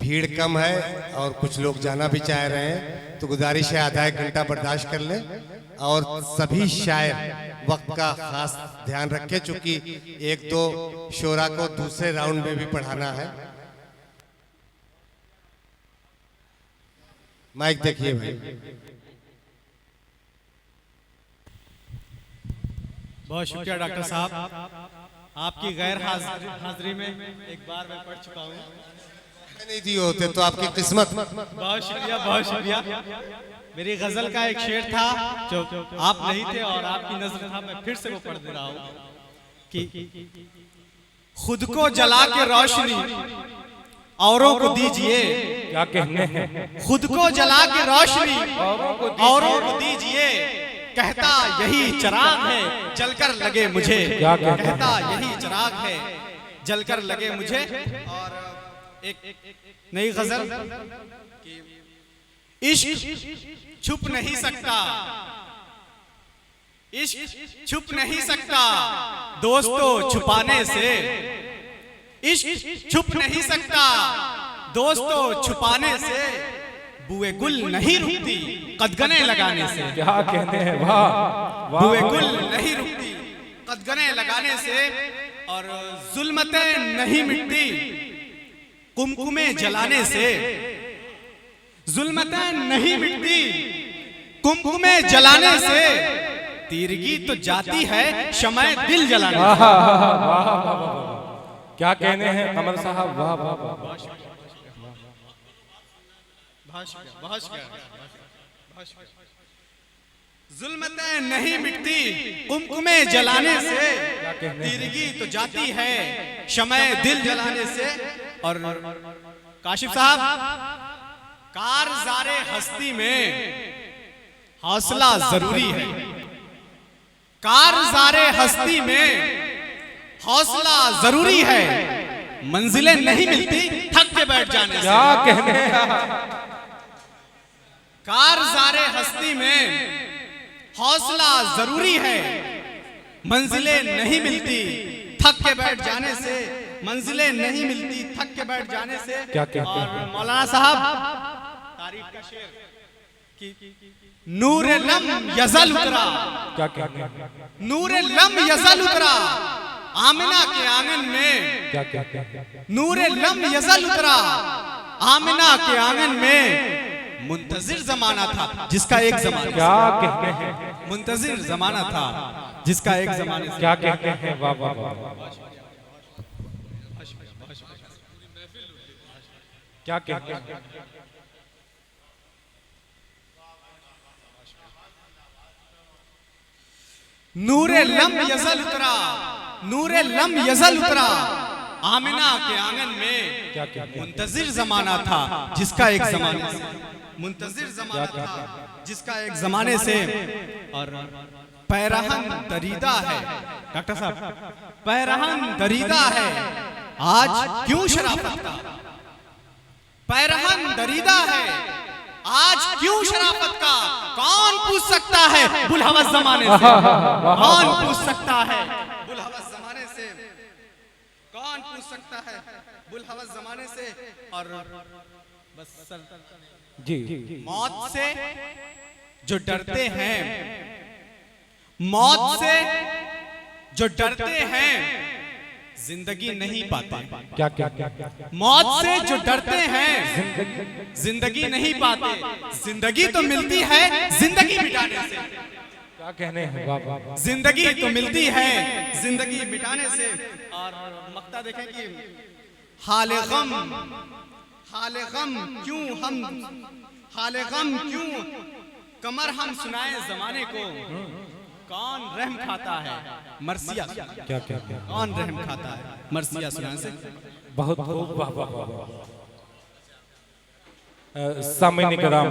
भीड़ कम है और कुछ लोग जाना भी चाह रहे हैं, तो गुजारिश है आधा एक घंटा बर्दाश्त कर लें। और सभी शायर वक्त का खास ध्यान रखें, चूंकि एक दो शोरा को दूसरे राउंड में भी पढ़ाना है। माइक देखिए भाई। बहुत शुक्रिया डॉक्टर साहब, आपकी गैर हाजिरी में एक बार मैं पढ़ चुका हूँ। नहीं दिए होते तो आपकी किस्मत। बहुत शुक्रिया, बहुत शुक्रिया। मेरी गजल का एक शेर था जो आप नहीं थे और आपकी नजर था, मैं फिर से वो पढ़ दे रहा हूँ कि खुद को जला के रोशनी औरों को दीजिए। क्या कहने हैं? खुद को जला के रोशनी औरों को दीजिए, कहता यही चिराग है जलकर लगे मुझे। क्या कहता कहता यही चिराग है जलकर लगे मुझे। और एक नई गजल, इश्क छुप नहीं सकता, इश्क छुप नहीं सकता दोस्तों छुपाने से। इश्क छुप नहीं सकता दोस्तों छुपाने से, बुए गुल नहीं रुकती कदगने लगाने से। क्या कहने हैं? वाह, बुए गुल नहीं रुकती कदगने लगाने से, और जुल्मतें नहीं मिटती कुमकुमे जलाने से। जुल्मतें नहीं मिटती कुमकुमे जलाने से, तीरगी तो जाती है शमए दिल जलाने से। क्या कहने हैं कमल साहब? वाह वाह वाह, जुल्मतें नहीं मिटती कुमकुमे जलाने से, तीरगी तो जाती है शमए दिल जलाने से। और काशिफ साहब, कारज़ारे हस्ती में हौसला जरूरी है। कारज़ारे हस्ती में हौसला जरूरी है, मंजिलें नहीं मिलती थक के बैठ जाने से। क्या कहने हैं? कारज़ारे हस्ती में हौसला जरूरी है, मंजिलें नहीं मिलती थक के बैठ जाने से। मंजिलें नहीं मिलती थक के बैठ जाने से। क्या कहते और हैं? मौलाना साहब, तारीफ का शेर कि नूर लम यजल उतरा। क्या कहने हैं? नूर लम यजल उतरा आमिना के आंगन में। क्या कहते हैं? नूर लम यजल उतरा आमिना के आंगन में, मुंतजिर जमाना था जिसका एक जमाना। क्या कहते हैं? मुंतजिर जमाना था जिसका एक जमाने से। क्या कहते हैं? वाह वाह वाह, क्या कहते हैं? नूरे लम यजल उतरा, नूरे लम यजल उतरा आमिना के आंगन में। क्या कहते हैं? मुंतजिर जमाना था जिसका एक जमाने से। मुंतजिर जमाना था जिसका एक जमाने से। और पैरहन दरीदा है डॉक्टर साहब, पैरहन दरीदा है आज क्यों शराफत का। पैरहन दरीदा है आज क्यों शराफत का, कौन पूछ सकता है बुलहवस जमाने से। कौन पूछ सकता है बुलहवस जमाने से, कौन पूछ सकता है बुलहवस जमाने से। और बस सर, जी, मौत से जो डरते हैं, मौत से जो डरते हैं जिंदगी नहीं पाते। क्या कहते हैं? मौत से जो डरते हैं जिंदगी नहीं पाते। जिंदगी तो मिलती है जिंदगी मिटाने से। क्या कहने हैं? वाह वाह वाह, जिंदगी तो मिलती है जिंदगी मिटाने से। और मक्ता देखें कि हाले गम, हाले गम क्यों हम, हाले गम क्यों कमर हम सुनाए जमाने को। कौन रहम खाता है मरसिया, क्या कहते हैं? कौन रहम खाता है मरसिया सुनाने से। बहुत खूब, वाह वाह वाह। सामईन किराम,